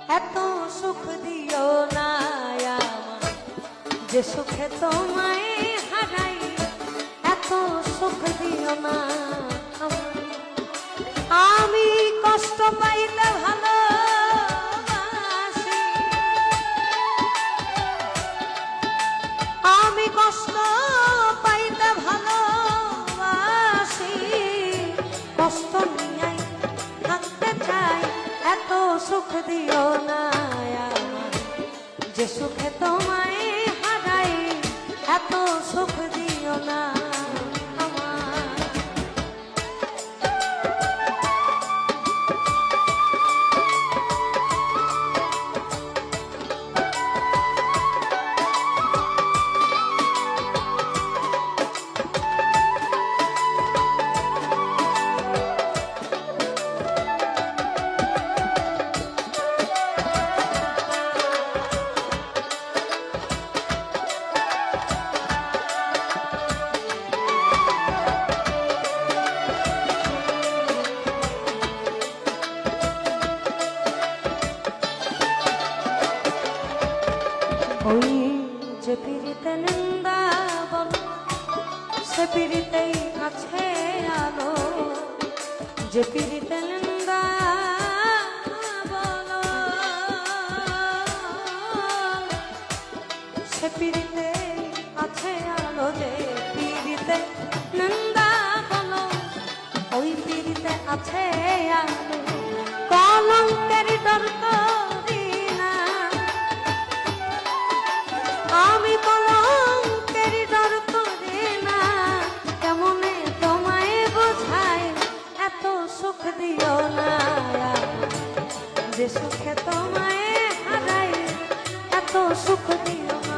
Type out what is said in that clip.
এত সুখ দিও না আমায়, যে সুখে তোমায় হারাই। এত সুখ দিও না আমায়, আমি কষ্ট পাইতে ভালোবাসি, আমি কষ্ট পাইতে ভালোবাসি, কষ্ট নিয়ে থাকতে চাই। এত সুখ দিও না আমায়, যে সুখে তোমায় হারাই। এত সুখ দিও না আমায়। ওই যে পিড়িতে নিন্দা বল, সে পিড়িতেই আছে আলো। যে পিড়িতে নিন্দা বল, সে পিড়িতে আছে আলো। যে পিড়িতে নিন্দা বল, ওই পিড়িতে আছে আলো। কলঙ্কের ডর করি না আমি, কলঙ্কের ডর করি না। কেমনে তোমায় বোঝাই, এত সুখ দিও না যে সুখে তোমায় হারাই। এত সুখ দিও না।